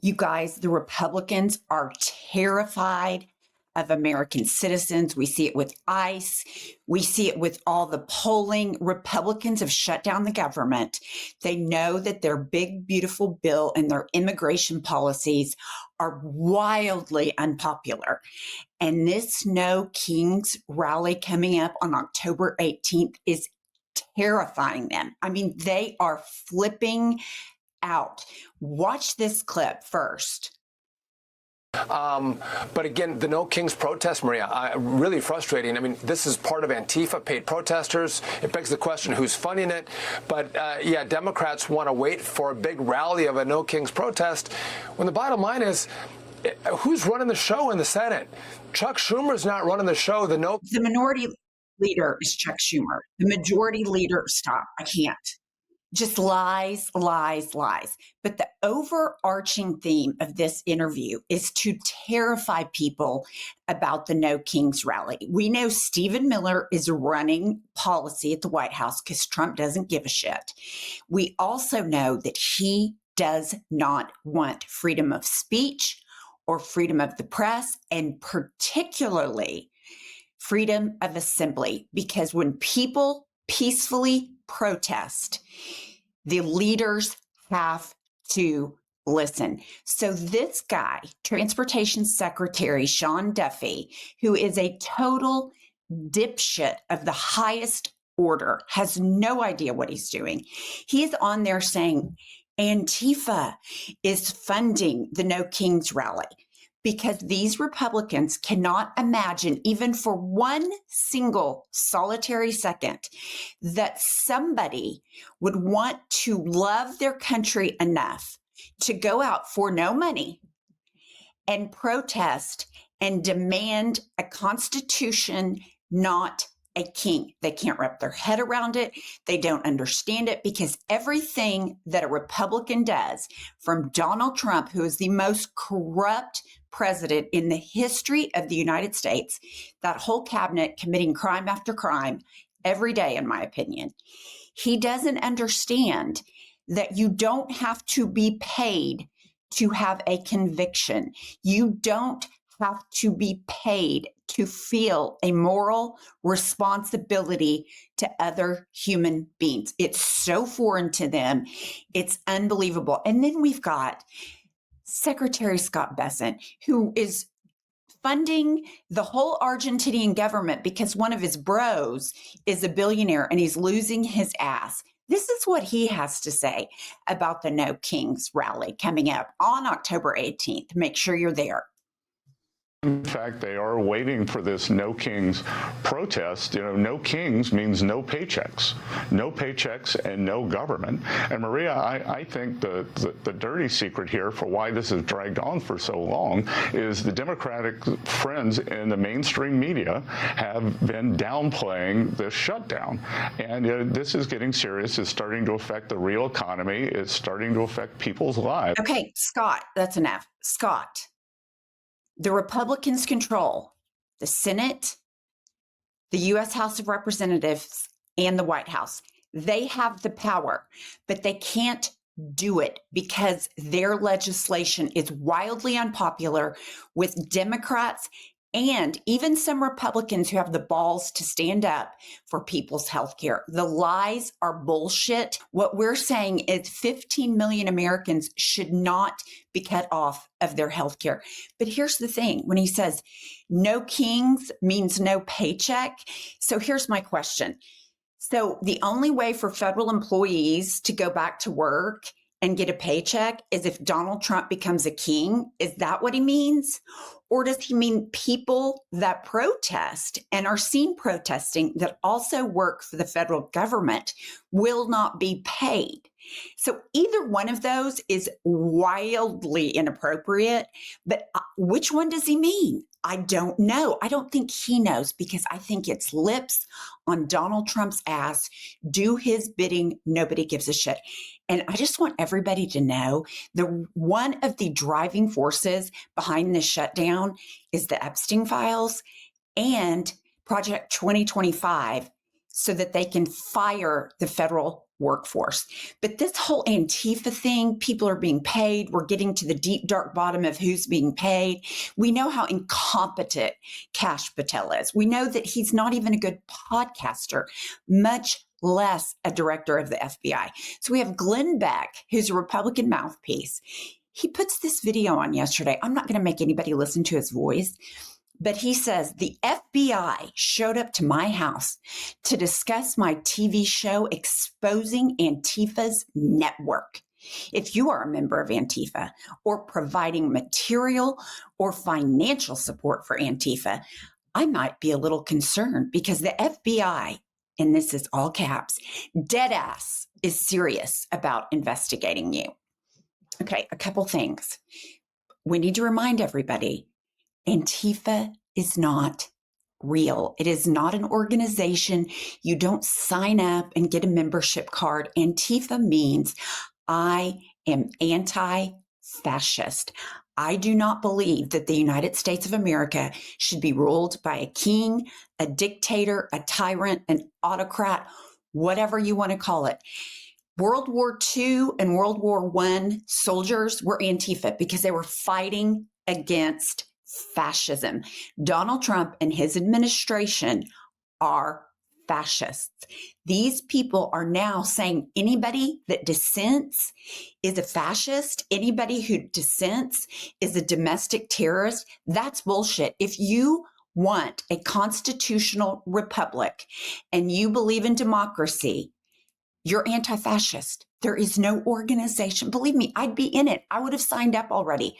You guys, the Republicans are terrified of American citizens. We see it with ICE. We see it with all the polling. Republicans have shut down the government. They know that their big, beautiful bill and their immigration policies are wildly unpopular. And this No Kings rally coming up on October 18th is terrifying them. I mean, they are flipping out. Watch this clip first. But again, the No Kings protest, Maria, really frustrating. I mean, this is part of Antifa, paid protesters. It begs the question, who's funding it? But yeah, Democrats want to wait for a big rally of a No Kings protest, when the bottom line is, who's running the show in the Senate? Chuck Schumer's not running the show. The minority leader is Chuck Schumer. The majority leader, stop, I can't. Just lies, lies, lies. But the overarching theme of this interview is to terrify people about the No Kings rally. We know Stephen Miller is running policy at the White House because Trump doesn't give a shit. We also know that he does not want freedom of speech or freedom of the press, and particularly freedom of assembly, because when people peacefully protest, the leaders have to listen. So this guy, Transportation Secretary Sean Duffy, who is a total dipshit of the highest order, has no idea what he's doing. He is on there saying Antifa is funding the No Kings rally, because these Republicans cannot imagine, even for one single solitary second, that somebody would want to love their country enough to go out for no money and protest and demand a constitution, not a king. They can't wrap their head around it. They don't understand it, because everything that a Republican does, from Donald Trump, who is the most corrupt president in the history of the United States, that whole cabinet committing crime after crime every day, in my opinion, he doesn't understand that you don't have to be paid to have a conviction. You don't have to be paid to feel a moral responsibility to other human beings. It's so foreign to them. It's unbelievable. And then we've got Secretary Scott Bessent, who is funding the whole Argentinian government because one of his bros is a billionaire and he's losing his ass. This is what he has to say about the No Kings rally coming up on October 18th. Make sure you're there. In fact, they are waiting for this No Kings protest. You know, No Kings means no paychecks and no government. And Maria, I think the dirty secret here for why this has dragged on for so long is the Democratic friends in the mainstream media have been downplaying this shutdown. And this is getting serious. It's starting to affect the real economy. It's starting to affect people's lives. Okay, Scott, that's enough. Scott. The Republicans control the Senate, the U.S. House of Representatives, and the White House. They have the power, but they can't do it because their legislation is wildly unpopular with Democrats and even some Republicans who have the balls to stand up for people's health care. The lies are bullshit. What we're saying is 15 million Americans should not be cut off of their health care. But here's the thing, when he says no kings means no paycheck. So here's my question. So the only way for federal employees to go back to work and get a paycheck is if Donald Trump becomes a king? Is that what he means? Or does he mean people that protest and are seen protesting that also work for the federal government will not be paid? So either one of those is wildly inappropriate, but which one does he mean? I don't know. I don't think he knows, because I think it's lips on Donald Trump's ass. Do his bidding. Nobody gives a shit. And I just want everybody to know that one of the driving forces behind this shutdown is the Epstein files and Project 2025, so that they can fire the federal workforce. But this whole Antifa thing, people are being paid. We're getting to the deep, dark bottom of who's being paid. We know how incompetent Kash Patel is. We know that he's not even a good podcaster, much less a director of the FBI. So we have Glenn Beck, who's a Republican mouthpiece. He puts this video on yesterday. I'm not going to make anybody listen to his voice, but he says the FBI showed up to my house to discuss my TV show exposing Antifa's network. If you are a member of Antifa or providing material or financial support for Antifa, I might be a little concerned because the FBI, and this is all caps, dead ass is serious about investigating you. Okay, a couple things. We need to remind everybody, Antifa is not real. It is not an organization. You don't sign up and get a membership card. Antifa means I am anti-fascist. I do not believe that the United States of America should be ruled by a king, a dictator, a tyrant, an autocrat, whatever you want to call it. World War II and World War I soldiers were Antifa because they were fighting against fascism. Donald Trump and his administration are fascists. These people are now saying anybody that dissents is a fascist. Anybody who dissents is a domestic terrorist. That's bullshit. If you want a constitutional republic and you believe in democracy, you're anti-fascist. There is no organization. Believe me, I'd be in it. I would have signed up already.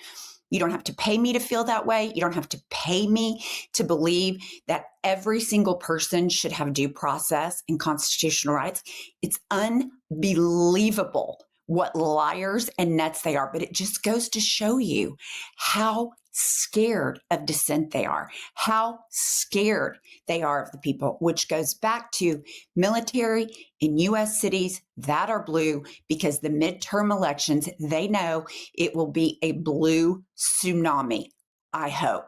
You don't have to pay me to feel that way. You don't have to pay me to believe that every single person should have due process and constitutional rights. It's unbelievable what liars and nuts they are, but it just goes to show you how scared of dissent they are, how scared they are of the people, which goes back to military in U.S. cities that are blue, because the midterm elections, they know it will be a blue tsunami, I hope.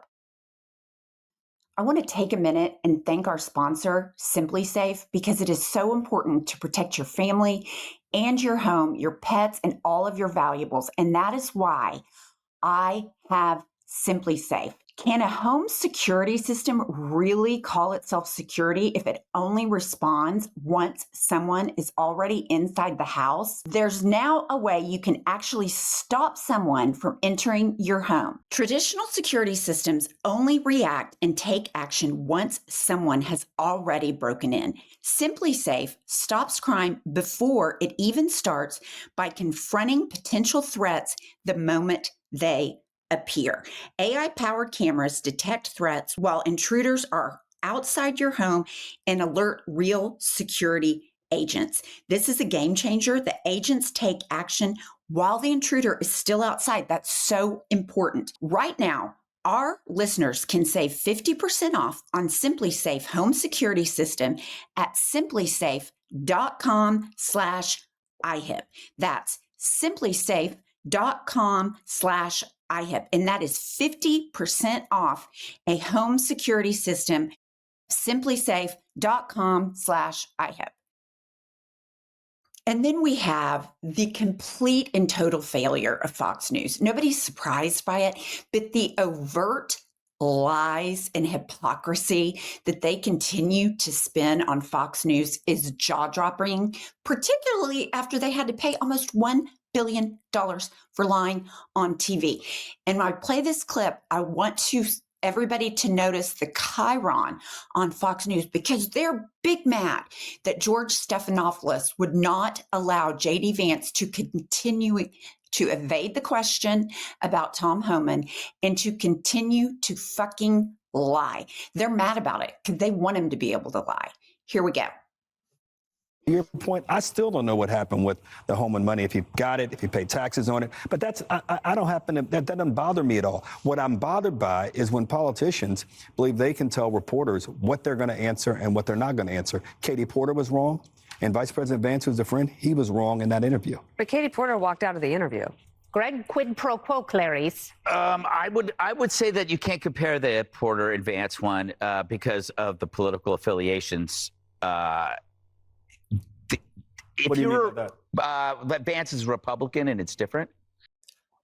I want to take a minute and thank our sponsor, Simply Safe, because it is so important to protect your family and your home, your pets, and all of your valuables. And that is why I have Simply Safe. Can a home security system really call itself security if it only responds once someone is already inside the house? There's now a way you can actually stop someone from entering your home. Traditional security systems only react and take action once someone has already broken in. Simply Safe stops crime before it even starts by confronting potential threats the moment they appear. AI-powered cameras detect threats while intruders are outside your home and alert real security agents. This is a game changer. The agents take action while the intruder is still outside. That's so important. Right now, our listeners can save 50% off on Simply Safe home security system at simplysafe.com/IHIP. That's simplysafe.com/IHIP. And that is 50% off a home security system, simplysafe.com/IHIP. And then we have the complete and total failure of Fox News. Nobody's surprised by it, but the overt lies and hypocrisy that they continue to spin on Fox News is jaw-dropping, particularly after they had to pay almost $1 billion for lying on TV. And when I play this clip, I want everybody to notice the chyron on Fox News, because they're big mad that George Stephanopoulos would not allow J.D. Vance to continue to evade the question about Tom Homan and to continue to fucking lie. They're mad about it because they want him to be able to lie. Here we go. Your point, I still don't know what happened with the Homan money, if he got it, if he paid taxes on it. But I don't happen to, that doesn't bother me at all. What I'm bothered by is when politicians believe they can tell reporters what they're going to answer and what they're not going to answer. Katie Porter was wrong, and Vice President Vance, who's a friend, he was wrong in that interview. But Katie Porter walked out of the interview. Greg, quid pro quo, Clarice. I would say that you can't compare the Porter and Vance one because of the political affiliations. if What do you mean you're by that Vance is Republican and it's different.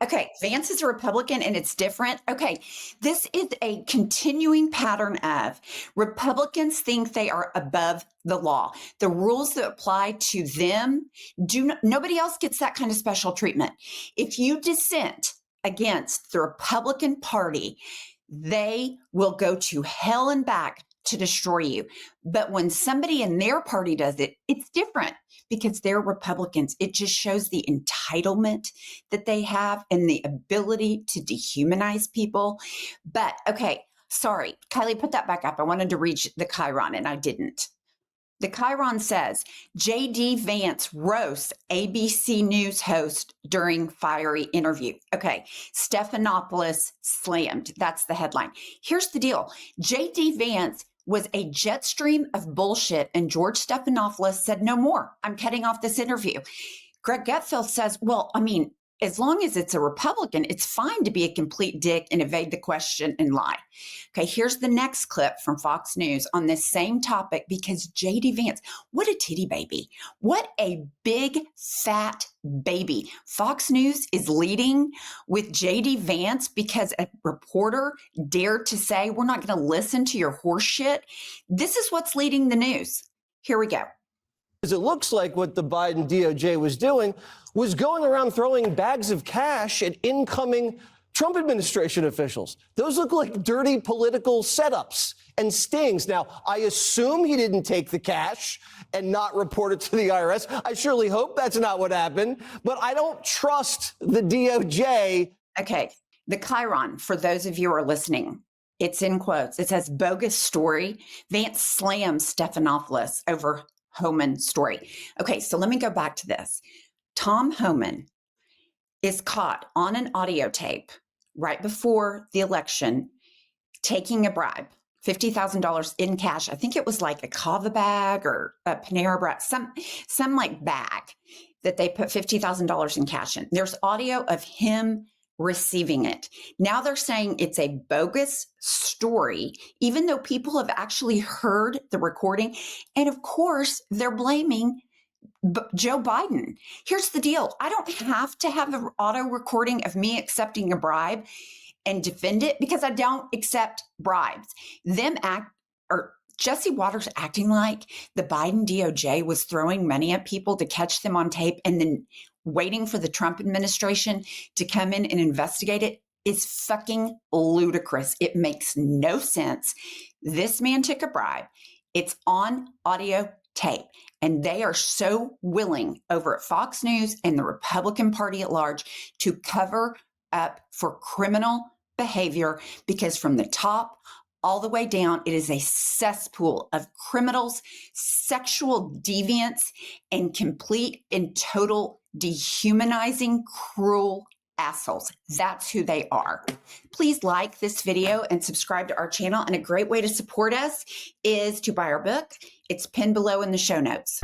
Okay, Vance is a Republican and it's different. Okay, this is a continuing pattern of Republicans think they are above the law. The rules that apply to them nobody else gets that kind of special treatment. If you dissent against the Republican Party, they will go to hell and back to destroy you. But when somebody in their party does it, it's different because they're Republicans. It just shows the entitlement that they have and the ability to dehumanize people. But okay, sorry, Kylie, put that back up. I wanted to read the Chiron and I didn't. The Chiron says, J.D. Vance roasts ABC News host during fiery interview. Okay, Stephanopoulos slammed. That's the headline. Here's the deal. J.D. Vance was a jet stream of bullshit, and George Stephanopoulos said, no more. I'm cutting off this interview. Greg Gutfeld says, well, I mean, as long as it's a Republican, it's fine to be a complete dick and evade the question and lie. Okay, here's the next clip from Fox News on this same topic because J.D. Vance, what a titty baby. What a big, fat baby. Fox News is leading with J.D. Vance because a reporter dared to say, we're not going to listen to your horse shit. This is what's leading the news. Here we go. It looks like what the Biden DOJ was doing was going around throwing bags of cash at incoming Trump administration officials. Those look like dirty political setups and stings. Now, I assume he didn't take the cash and not report it to the IRS. I surely hope that's not what happened, but I don't trust the DOJ. Okay, the Chiron, for those of you who are listening, it's in quotes. It says, bogus story. Vance slams Stephanopoulos over Homan story. Okay, so let me go back to this. Tom Homan is caught on an audio tape right before the election taking a bribe, $50,000 in cash. I think it was like a Kava bag or a Panera Bread, some like bag that they put $50,000 in cash in. There's audio of him receiving it. Now they're saying it's a bogus story, even though people have actually heard the recording. And of course, they're blaming Joe Biden. Here's the deal. I don't have to have an auto recording of me accepting a bribe and defend it because I don't accept bribes. Jesse Waters acting like the Biden DOJ was throwing money at people to catch them on tape and then waiting for the Trump administration to come in and investigate it is fucking ludicrous. It makes no sense. This man took a bribe. It's on audio tape. And they are so willing over at Fox News and the Republican Party at large to cover up for criminal behavior because from the top all the way down, it is a cesspool of criminals, sexual deviants, and complete and total dehumanizing, cruel assholes. That's who they are. Please like this video and subscribe to our channel. And a great way to support us is to buy our book. It's pinned below in the show notes.